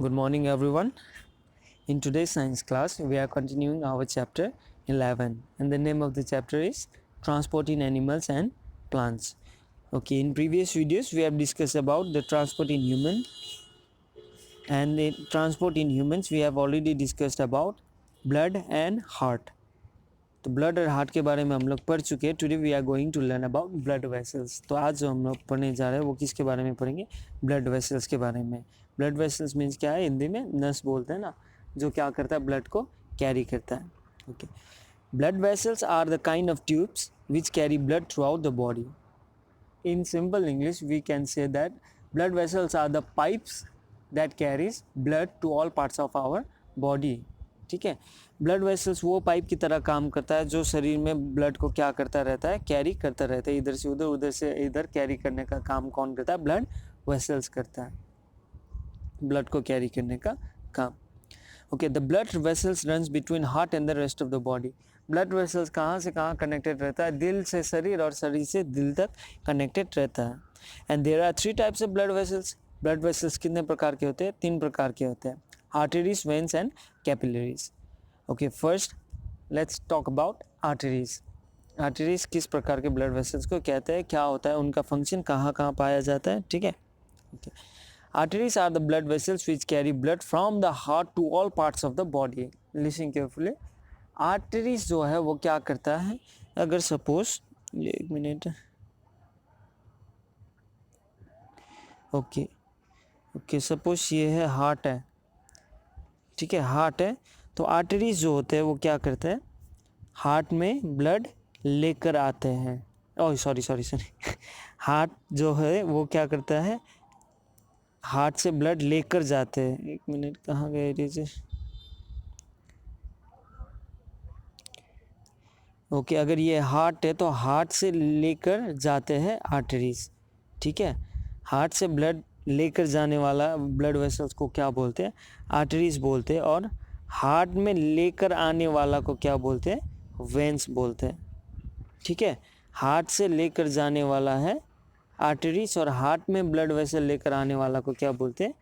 Good morning, everyone. In today's science class, we are continuing our chapter 11, and the name of the chapter is Transporting Animals and Plants. Okay, in previous videos, we have discussed about the transport in human, and in transport in humans, we have already discussed about blood and heart. तो blood और heart के बारे में हम लोग पढ़ चुके हैं. Today we are going to learn about blood vessels. तो आज जो हम लोग पढ़ने जा रहे हैं वो किसके बारे में पढ़ेंगे? ब्लड वेसल्स के बारे में. ब्लड वेसल्स मीन्स क्या है? हिंदी में नस बोलते हैं ना, जो क्या करता है, ब्लड को कैरी करता है. Okay, blood vessels are the kind of tubes which carry blood throughout the body. In simple English, we can say that blood vessels are the pipes that carries blood to all parts of our body. ठीक है, blood vessels वो pipe की तरह काम करता है जो शरीर में ब्लड को क्या करता रहता है, कैरी करता रहता है. इधर से उधर, उधर से इधर कैरी करने का काम कौन करता है? ब्लड वेसल्स करता है, ब्लड को कैरी करने का काम. Okay, the blood vessels runs between heart and the rest of the body. Blood vessels कहाँ से कहाँ कनेक्टेड रहता है? दिल से शरीर और शरीर से दिल तक कनेक्टेड रहता है. And there are 3 types of blood vessels. Blood vessels कितने प्रकार के होते हैं? 3 प्रकार के होते हैं: arteries, veins and capillaries. Okay, first let's talk about arteries. Arteries किस प्रकार के ब्लड वेसल्स को कहते हैं, क्या होता है, उनका फंक्शन कहाँ कहाँ पाया जाता है? ठीक है. Okay, arteries are the blood vessels which carry blood from the heart to all parts of the body. Listen carefully. arteries जो है वो क्या करता है? अगर सपोज, एक मिनट, ओके, सपोज ये है हार्ट है, ठीक है, हार्ट है. तो आर्टरीज जो होते हैं वो क्या करते हैं? हार्ट में ब्लड लेकर आते हैं. ओह सॉरी, हार्ट जो है वो क्या करता है? हार्ट से ब्लड लेकर जाते हैं. एक मिनट, कहाँ गए रीजे? ओके, अगर ये हार्ट है तो हार्ट से लेकर जाते हैं आर्टरीज. ठीक है, हार्ट से ब्लड लेकर जाने वाला ब्लड वेसल्स को क्या बोलते हैं? आर्टरीज बोलते हैं. और हार्ट में लेकर आने वाला को क्या बोलते हैं? वेन्स बोलते हैं. ठीक है, हार्ट से लेकर जाने वाला है आर्टरीज, और हार्ट में ब्लड वेसल लेकर आने वाला को क्या बोलते हैं?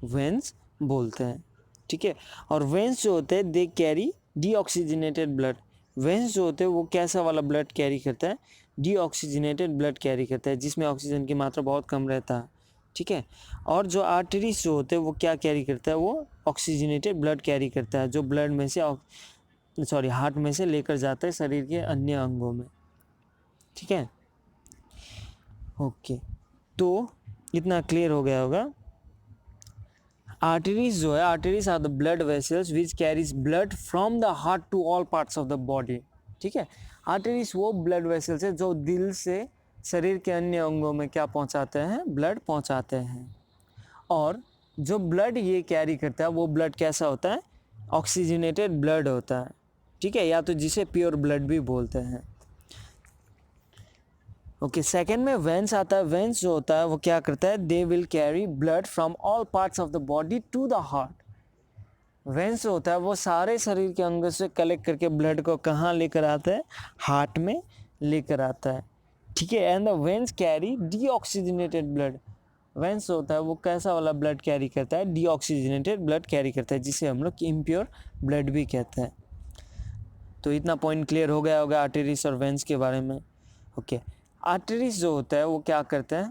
वेन्स बोलते हैं. ठीक है, और वेन्स जो होते हैं they carry deoxygenated blood. Veins जो होते हैं वो कैसा वाला ब्लड कैरी करता है? डीऑक्सीजनेटेड ब्लड कैरी करता है, जिसमें ऑक्सीजन की मात्रा बहुत कम रहता है. ठीक है, और जो आर्टरीज जो होते हैं वो क्या कैरी करता है? वो ऑक्सीजनेटेड ब्लड कैरी करता है, जो ब्लड में से हार्ट में से लेकर जाता है शरीर के अन्य अंगों में. ठीक है, ओके, तो इतना क्लियर हो गया होगा. आर्टरीज जो है, arteries are the blood vessels which carries blood from the heart to all parts of the body. ठीक है, आर्टरीज वो ब्लड वेसल्स है जो दिल से शरीर के अन्य अंगों में क्या पहुंचाते हैं? ब्लड पहुंचाते हैं. और जो ब्लड ये कैरी करता है वो ब्लड कैसा होता है? ऑक्सीजनेटेड ब्लड होता है. ठीक है, या तो जिसे प्योर ब्लड भी बोलते हैं. ओके, सेकेंड में वेन्स आता है. वेन्स जो होता है वो क्या करता है? They will carry blood from all parts of the body to the heart. Veins जो होता है वो सारे शरीर के अंगों से कलेक्ट करके ब्लड को कहाँ लेकर आता है? हार्ट में लेकर आता है. ठीक है, and the veins carry deoxygenated blood. Veins होता है वो कैसा वाला ब्लड कैरी करता है? डीऑक्सीजनेटेड ब्लड कैरी करता है, जिसे हम लोग इम्प्योर ब्लड भी कहते हैं. तो इतना पॉइंट क्लियर हो गया होगा आर्टरीज और वेन्स के बारे में. ओके, आर्टरीज जो होता है वो क्या करता है?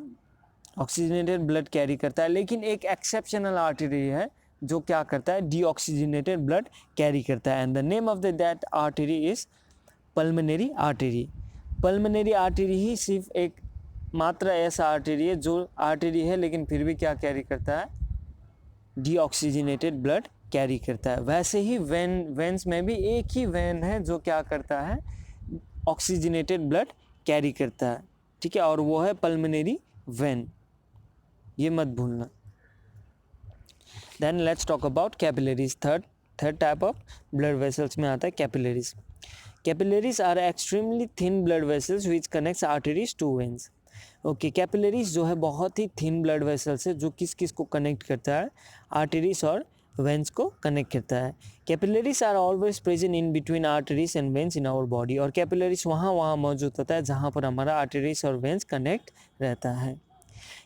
ऑक्सीजनेटेड ब्लड कैरी करता है, लेकिन एक एक्सेप्शनल आर्टरी है जो क्या करता है? डीऑक्सीजनेटेड ब्लड कैरी करता है. And the name of that artery is pulmonary artery. Pulmonary artery ही सिर्फ एक मात्र ऐसा आर्टरी है जो आर्टरी है लेकिन फिर भी क्या कैरी करता है? डीऑक्सीजनेटेड ब्लड कैरी करता है. वैसे ही वेन्स में भी एक ही वेन है जो क्या करता है? ऑक्सीजनेटेड ब्लड कैरी करता है. ठीक है, और वो है पल्मोनरी वेन, ये मत भूलना. Then let's talk about capillaries. Third type of blood vessels में आता है capillaries. Capillaries are extremely thin blood vessels which connects arteries to veins. Okay, capillaries जो है बहुत ही थिन ब्लड वेसल्स है जो किस किस को कनेक्ट करता है? आर्टरीज और वेन्स को कनेक्ट करता है. Capillaries are always present in between arteries and veins in our body. और कैपिलरीज वहाँ मौजूद होता है जहाँ पर हमारा आर्टरीज और वेन्स कनेक्ट रहता है.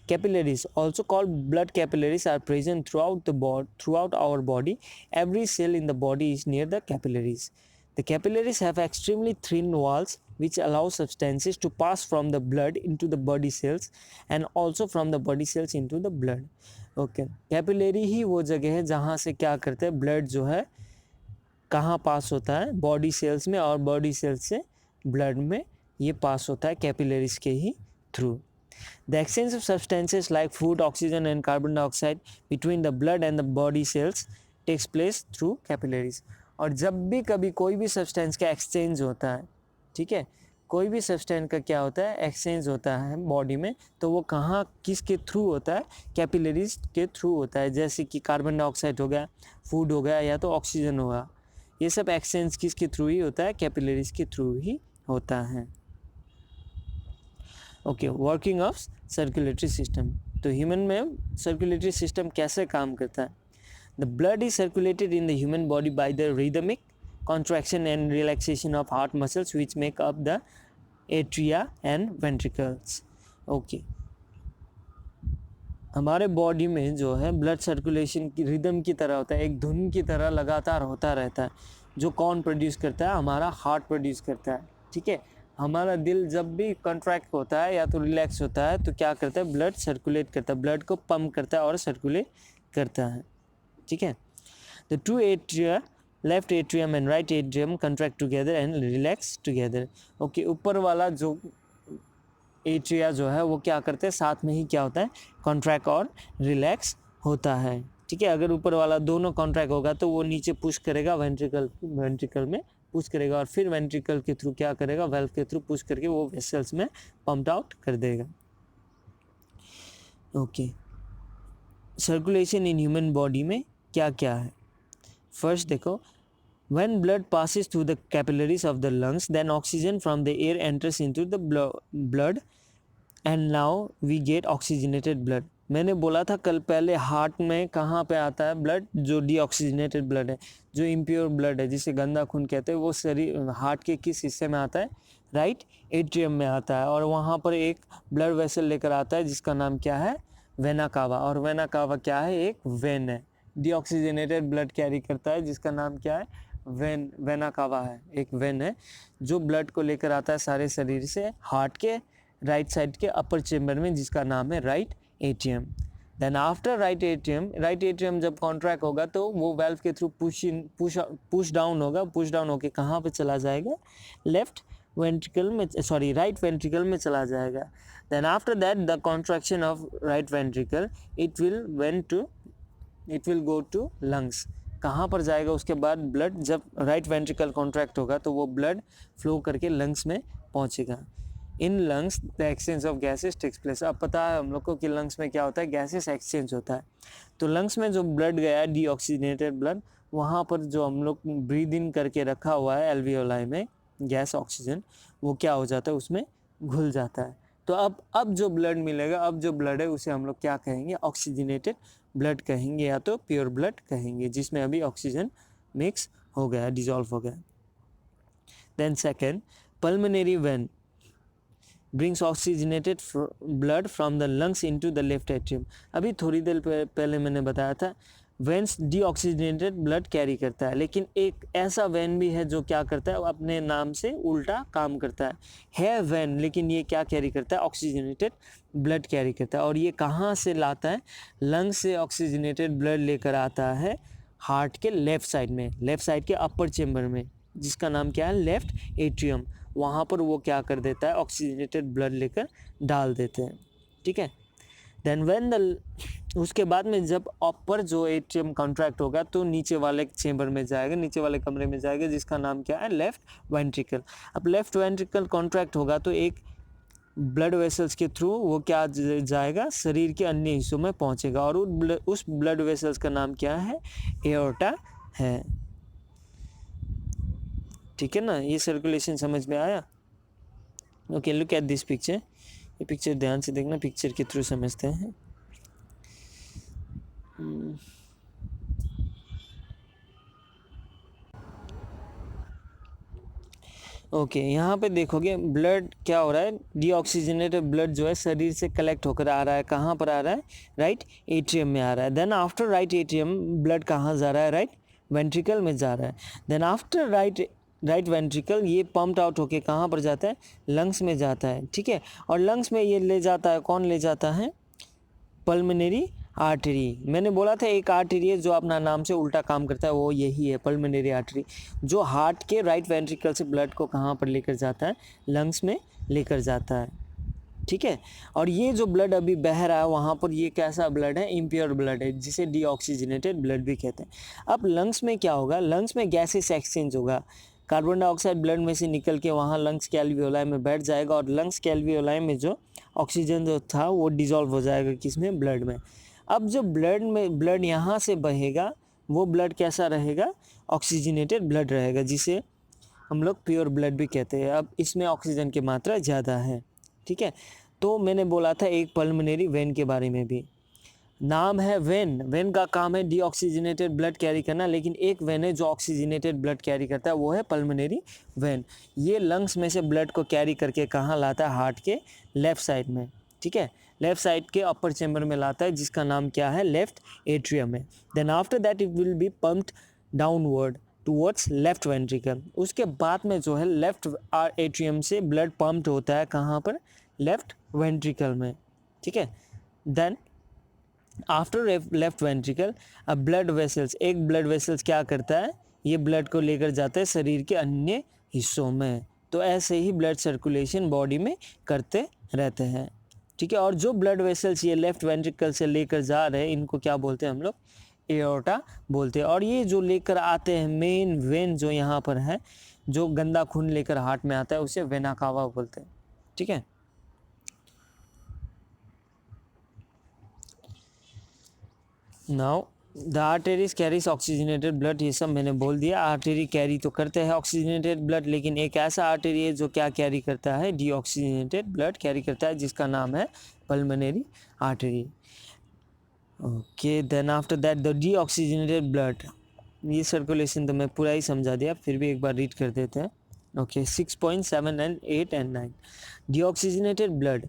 Capillaries, also called blood capillaries, are present throughout our body. Every cell in the body is near the capillaries. The capillaries have extremely thin walls which allow substances to pass from the blood into the body cells and also from the body cells into the blood. Okay, capillary ही वो जगह है जहाँ से क्या करते हैं, blood जो है कहाँ पास होता है, बॉडी सेल्स में, और बॉडी सेल्स से ब्लड में ये पास होता है कैपिलरीज के ही through. The exchange of substances like food, oxygen and carbon dioxide between the blood and the body cells takes place through capillaries. और जब भी कभी कोई भी सब्सटेंस का एक्सचेंज होता है, ठीक है, कोई भी सब्सटेंस का क्या होता है, एक्सचेंज होता है बॉडी में, तो वो कहाँ किसके थ्रू होता है, कैपिलरीज के थ्रू होता है. जैसे कि कार्बन डाइऑक्साइड हो गया, फूड हो गया, या तो ऑक्सीजन होगा, ये सब एक्सचेंज किसके थ्रू ही होता है, कैपिलरीज के थ्रू ही होता है. Okay, working of circulatory system. तो ह्यूमन में सर्कुलेटरी सिस्टम कैसे काम करता है. The blood is circulated in the human body by the rhythmic contraction and relaxation of heart muscles which make up the atria and ventricles. Okay, हमारे body में जो है ब्लड सर्कुलेशन की रिदम की तरह होता है, एक धुन की तरह लगातार होता रहता है. जो कौन प्रोड्यूस करता है, हमारा हार्ट प्रोड्यूस करता है. ठीक है, हमारा दिल जब भी कॉन्ट्रैक्ट होता है या तो रिलैक्स होता है तो क्या करता है, ब्लड सर्कुलेट करता है, ब्लड को पंप करता है और सर्कुलेट करता है. ठीक है, the two atria, left atrium and right atrium contract together and relax together. Okay, ऊपर वाला जो एट्रिया जो है वो क्या करते हैं, साथ में ही क्या होता है, कॉन्ट्रैक्ट और रिलैक्स होता है. ठीक है, अगर ऊपर वाला दोनों कॉन्ट्रैक्ट होगा तो वो नीचे पुश करेगा, वेंट्रिकल में पुश करेगा, और फिर वेंट्रिकल के थ्रू क्या करेगा, वेल्व के थ्रू पुश करके वो वेसल्स में पंप्ड आउट कर देगा. Okay, circulation in human body में क्या क्या है. फर्स्ट देखो, when blood passes through the capillaries of the lungs, then oxygen from the air enters into the blood and now we get oxygenated blood. मैंने बोला था कल पहले, हार्ट में कहाँ पे आता है ब्लड, जो डीऑक्सीजनेटेड ब्लड है, जो इम्प्योर ब्लड है, जिसे गंदा खून कहते हैं, वो शरीर हार्ट के किस हिस्से में आता है, राइट एट्रियम में आता है. और वहाँ पर एक ब्लड वेसल लेकर आता है जिसका नाम क्या है, वेना कावा. और वेना कावा क्या है, एक वेन है, डीऑक्सीजनेटेड ब्लड कैरी करता है जिसका नाम क्या है, वेना कावा है, एक वेन है जो ब्लड को लेकर आता है सारे शरीर से हार्ट के राइट साइड के अपर चेम्बर में, जिसका नाम है right atrium. Then after right atrium जब कॉन्ट्रैक्ट होगा तो वो वेल्व के थ्रू पुश डाउन होगा, पुश डाउन होके कहाँ पे चला जाएगा, लेफ्ट वेंट्रिकल में, सॉरी राइट वेंट्रिकल में चला जाएगा. Then after that the contraction of right ventricle, it will go to lungs. कहाँ पर जाएगा उसके बाद, ब्लड जब राइट वेंट्रिकल कॉन्ट्रैक्ट होगा तो वो ब्लड फ्लो करके लंग्स में पहुँचेगा. In lungs the exchange of gases takes place. अब पता है हम लोग को कि लंग्स में क्या होता है, गैसेस एक्सचेंज होता है. तो लंग्स में जो ब्लड गया है, डीऑक्सीजनेटेड ब्लड, वहाँ पर जो हम लोग ब्रीद इन करके रखा हुआ है एल्वियोलाई में गैस ऑक्सीजन, वो क्या हो जाता है, उसमें घुल जाता है. तो अब जो ब्लड मिलेगा, अब जो ब्लड है उसे हम लोग क्या कहेंगे, ऑक्सीजनेटेड ब्लड कहेंगे या तो प्योर ब्लड कहेंगे, जिसमें अभी ऑक्सीजन मिक्स हो गया, डिजॉल्व हो गया. Then second, pulmonary vein brings oxygenated blood from the lungs into the left atrium. अभी थोड़ी देर पहले मैंने बताया था वेन्स डीऑक्सीजनेटेड ब्लड कैरी करता है, लेकिन एक ऐसा वेन भी है जो क्या करता है, अपने नाम से उल्टा काम करता है वेन, लेकिन ये क्या कैरी करता है, ऑक्सीजनेटेड ब्लड कैरी करता है. और ये कहाँ से लाता है, लंग से ऑक्सीजनेटेड ब्लड लेकर आता है हार्ट के लेफ़्ट साइड में, लेफ़्ट साइड के अपर चेम्बर में, जिसका नाम क्या है, लेफ़्ट एट्रियम. वहाँ पर वो क्या कर देता है, ऑक्सीजनेटेड ब्लड लेकर डाल देते हैं. ठीक है, देन उसके बाद में जब अपर जो एट्रियम कॉन्ट्रैक्ट होगा तो नीचे वाले चेम्बर में जाएगा, नीचे वाले कमरे में जाएगा, जिसका नाम क्या है, लेफ्ट वेंट्रिकल. अब लेफ्ट वेंट्रिकल कॉन्ट्रैक्ट होगा तो एक ब्लड वेसल्स के थ्रू वो क्या जाएगा, शरीर के अन्य हिस्सों में पहुंचेगा, और उस ब्लड वेसल्स का नाम क्या है, एओर्टा है. ठीक है ना, ये सर्कुलेशन समझ में आया. Okay, look at this picture. ये पिक्चर ध्यान से देखना, पिक्चर के थ्रू समझते हैं. ओके यहाँ पे देखोगे ब्लड क्या हो रहा है, डीऑक्सीजनेटेड ब्लड जो है शरीर से कलेक्ट होकर आ रहा है, कहाँ पर आ रहा है, राइट एट्रियम में आ रहा है। Then after right atrium blood कहाँ जा रहा है, राइट वेंट्रिकल में जा रहा है। देन आफ्टर राइट वेंट्रिकल ये पम्प्ड आउट होके कहाँ पर जाता है, लंग्स में जाता है, ठीक है। और लंग्स में ये ले जाता है, कौन ले जाता है, पल्मोनरी आर्टरी। मैंने बोला था एक आर्टरी है जो अपना नाम से उल्टा काम करता है, वो यही है पल्मोनरी आर्टरी, जो हार्ट के राइट वेंट्रिकल से ब्लड को कहाँ पर लेकर जाता है, लंग्स में लेकर जाता है, ठीक है। और ये जो ब्लड अभी बह रहा है वहाँ पर, ये कैसा ब्लड है, इम्प्योर ब्लड है, जिसे डीऑक्सीजनेटेड ब्लड भी कहते हैं। अब लंग्स में क्या होगा, लंग्स में गैसेस एक्सचेंज होगा, कार्बन डाइऑक्साइड ब्लड में से निकल के वहाँ लंग्स के एल्वियोलाई में बैठ जाएगा, और लंग्स के एल्वियोलाई में जो ऑक्सीजन जो था वो डिजॉल्व हो जाएगा किसमें, ब्लड में। अब जो ब्लड यहाँ से बहेगा वो ब्लड कैसा रहेगा, ऑक्सीजनेटेड ब्लड रहेगा, जिसे हम लोग प्योर ब्लड भी कहते हैं। अब इसमें ऑक्सीजन की मात्रा ज़्यादा है, ठीक है। तो मैंने बोला था एक पल्मोनरी वेन के बारे में भी, नाम है वेन, वेन का काम है डीऑक्सीजनेटेड ब्लड कैरी करना, लेकिन एक वेन है जो ऑक्सीजनेटेड ब्लड कैरी करता है, वो है पल्मोनरी वेन। ये लंग्स में से ब्लड को कैरी करके कहाँ लाता है, हार्ट के लेफ़्ट साइड में, ठीक है, लेफ़्ट साइड के अपर चैम्बर में लाता है, जिसका नाम क्या है, लेफ्ट एट्रियम है। Then after that it will be pumped downward towards left ventricle. उसके बाद में जो है लेफ्ट एट्रियम से ब्लड पम्प्ड होता है कहाँ पर, लेफ्ट वेंट्रिकल में, ठीक है। देन आफ्टर लेफ्ट वेंट्रिकल अब ब्लड वेसल्स, एक ब्लड वेसल्स क्या करता है, ये ब्लड को लेकर जाता है शरीर के अन्य हिस्सों में। तो ऐसे ही ब्लड सर्कुलेशन बॉडी में करते रहते हैं, ठीक है। और जो ब्लड वेसल्स ये लेफ्ट वेंट्रिकल से लेकर जा रहे हैं, इनको क्या बोलते हैं हम लोग, एओर्टा बोलते हैं। और ये जो लेकर आते हैं मेन वेन जो यहाँ पर है, जो गंदा खून लेकर हार्ट में आता है, उसे वेना कावा बोलते हैं, ठीक है। Now the arteries carries oxygenated blood, ये सब मैंने बोल दिया। आर्टेरी कैरी तो करते हैं ऑक्सीजनेटेड ब्लड, लेकिन एक ऐसा आर्टेरी है जो क्या कैरी करता है, डीऑक्सीजनेटेड ब्लड कैरी करता है, जिसका नाम है pulmonary artery. Okay, then after that the deoxygenated blood, ये सर्कुलेशन तो मैं पूरा ही समझा दिया, फिर भी एक बार रीड कर देते हैं। Okay 6.7 and 8 and 9 deoxygenated blood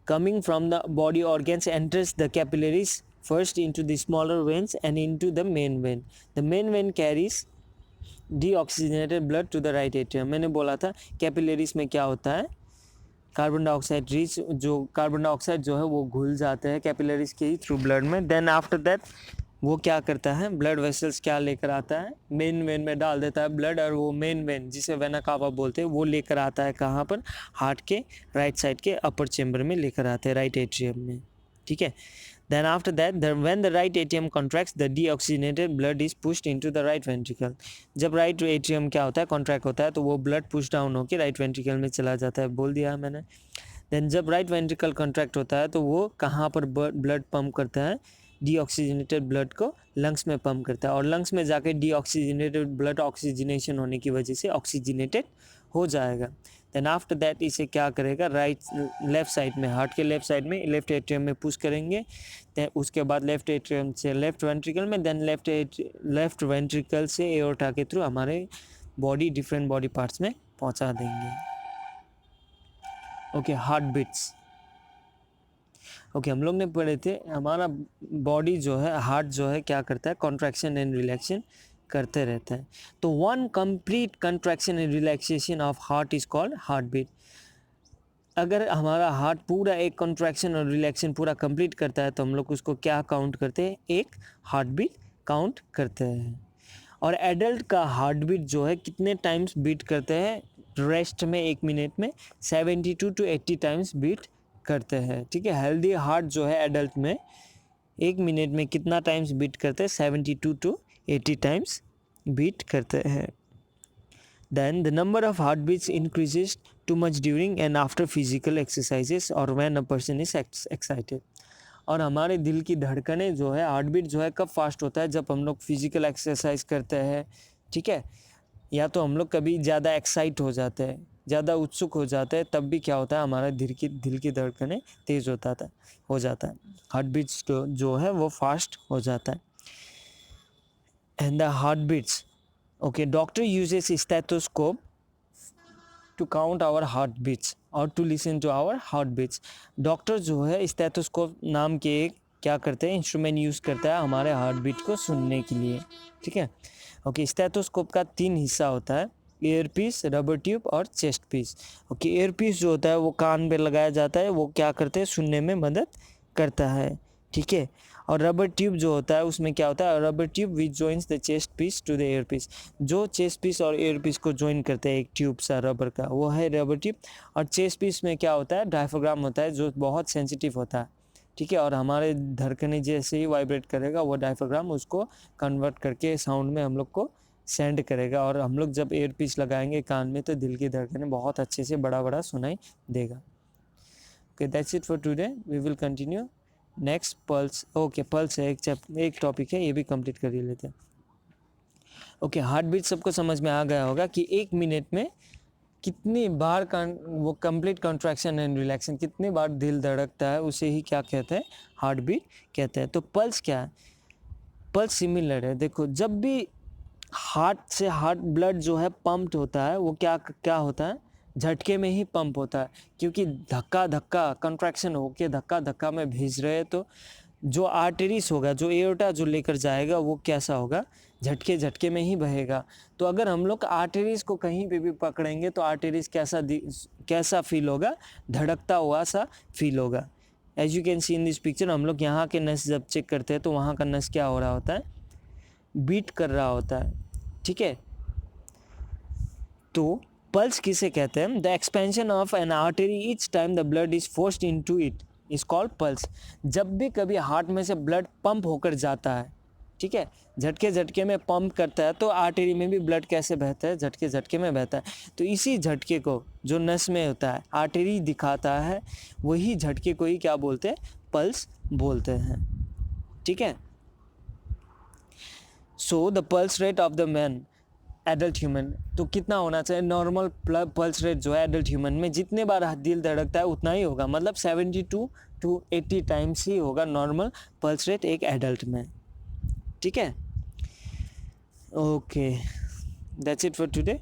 coming from the body organs enters the capillaries first into the smaller veins and into the main vein. The main vein carries deoxygenated blood to the right atrium. मैंने बोला था capillaries में क्या होता है, carbon dioxide rich, जो carbon dioxide जो है वो घुल जाते हैं कैपिलरीज के ही थ्रू ब्लड में। देन आफ्टर दैट वो क्या करता है, ब्लड वेसल्स क्या लेकर आता है, मेन वेन में डाल देता है ब्लड, और वो मेन वेन जिसे वेना कावा बोलते हैं, वो लेकर आता है कहाँ पर, हार्ट के राइट साइड के अपर चेम्बर में लेकर आते हैं, राइट एट्रियम में, ठीक है। Then after that, when the right atrium contracts, the deoxygenated blood is pushed into the right ventricle. जब right atrium क्या होता है, contract होता है, तो वो blood push down होके right ventricle में चला जाता है, बोल दिया मैंने। Then जब right ventricle contract होता है तो वो कहाँ पर blood pump करता है, deoxygenated blood को lungs में pump करता है, और lungs में जाके deoxygenated blood oxygenation होने की वजह से oxygenated हो जाएगा। देन आफ्टर दैट इसे क्या करेगा, लेफ्ट साइड में, हार्ट के लेफ्ट साइड में, लेफ्ट एट्रियम में पुश करेंगे। देन उसके बाद लेफ्ट एट्रियम से लेफ्ट वेंट्रिकल में, देन लेफ्ट वेंट्रिकल से एओर्टा के थ्रू हमारे बॉडी, डिफरेंट बॉडी पार्ट्स में पहुंचा देंगे। Okay, heart beats. ओके, हम लोग ने पढ़े थे हमारा बॉडी जो है, हार्ट जो है क्या करता है, कॉन्ट्रैक्शन एंड रिलैक्सेशन करते रहते हैं। तो one complete contraction and relaxation of heart is called heart beat. अगर हमारा हार्ट पूरा एक कंट्रैक्शन और रिलैक्सेशन पूरा कंप्लीट करता है तो हम लोग उसको क्या काउंट करते हैं, एक हार्ट बीट काउंट करते हैं। और एडल्ट का हार्ट बीट जो है कितने टाइम्स बीट करते हैं, रेस्ट में 1 मिनट में 72 to 80 टाइम्स बीट करते हैं, ठीक है। हेल्दी हार्ट जो है एडल्ट में 1 मिनट में कितना टाइम्स बीट करते हैं, 72 to 80 टाइम्स बीट करते हैं। Then the number of heartbeats increases too much during and after physical exercises or when a person is excited. और हमारे दिल की धड़कनें जो है, हार्ट बीट जो है कब फास्ट होता है, जब हम लोग फिजिकल एक्सरसाइज करते हैं, ठीक है, या तो हम लोग कभी ज़्यादा एक्साइट हो जाते हैं, ज़्यादा उत्सुक हो जाते हैं, तब भी क्या होता है, हमारा दिल की धड़कनें तेज़ हो जाता है, हार्ट बीट्स जो है वो फास्ट हो जाता है। And the heart beats, okay, doctor uses stethoscope to count our heart beats और to listen to our heart beats. Doctor जो है स्टेथोस्कोप नाम के एक क्या करते हैं इंस्ट्रूमेंट यूज़ करता है हमारे हार्ट बीट को सुनने के लिए, ठीक है। ओके, स्टेथोस्कोप का 3 हिस्सा होता है, एयर पीस, रबर ट्यूब और chest piece. Okay, air piece जो होता है वो कान पे लगाया जाता है, वो क्या करते हैं सुनने में मदद करता है, ठीक है। और रबर ट्यूब जो होता है उसमें क्या होता है, rubber tube which joins the chest piece to the air piece, जो चेस्ट पीस और एयर पीस को जॉइन करते हैं एक ट्यूब सा रबर का, वो है रबर ट्यूब। और चेस्ट पीस में क्या होता है, डायफ्राम होता है जो बहुत सेंसिटिव होता है, ठीक है। और हमारे धड़कने जैसे ही वाइब्रेट करेगा वो डायफ्राम उसको कन्वर्ट करके साउंड में हम लोग को सेंड करेगा, और हम लोग जब एयर पीस लगाएंगे कान में तो दिल की धड़कनें बहुत अच्छे से बड़ा बड़ा सुनाई देगा। Okay, that's it for today, we will continue next pulse. Okay, pulse है एक टॉपिक है, ये भी कंप्लीट कर ही लेते हैं। ओके, हार्ट बीट सबको समझ में आ गया होगा कि 1 मिनट में कितनी बार वो कंप्लीट कॉन्ट्रैक्शन एंड रिलैक्सेशन, कितनी बार दिल धड़कता है, उसे ही क्या कहते हैं, हार्ट बीट कहते हैं। तो पल्स क्या है, पल्स सिमिलर है। देखो, जब भी हार्ट से हार्ट ब्लड जो है पंप्ड होता है वो क्या होता है, झटके में ही पंप होता है, क्योंकि धक्का कंट्रैक्शन होके धक्का में भेज रहे हैं, तो जो आर्टरीज होगा, जो एओर्टा जो लेकर जाएगा वो कैसा होगा, झटके में ही बहेगा। तो अगर हम लोग आर्टरीज को कहीं पे भी पकड़ेंगे तो आर्टरीज कैसा फील होगा, धड़कता हुआ सा फील होगा। As you can see in this picture, हम लोग यहाँ के नस जब चेक करते हैं तो वहाँ का नस क्या हो रहा होता है, बीट कर रहा होता है, ठीक है। तो पल्स किसे कहते हैं, the expansion of N artery each time the blood is forced into it is called pulse. जब भी कभी हार्ट में से ब्लड पंप होकर जाता है, ठीक है, झटके में पंप करता है, तो आर्टरी में भी ब्लड कैसे बहता है, झटके में बहता है। तो इसी झटके को जो नस में होता है आर्टरी दिखाता है, वही झटके को ही क्या बोलते हैं, पल्स बोलते हैं, ठीक है। So the pulse rate of the man adult human, तो कितना होना चाहिए नॉर्मल पल्स रेट जो है एडल्ट ह्यूमन में, जितने बार दिल धड़कता है उतना ही होगा, मतलब 72 to 80 टाइम्स ही होगा नॉर्मल पल्स रेट एक एडल्ट में, ठीक है। Okay, that's it for today.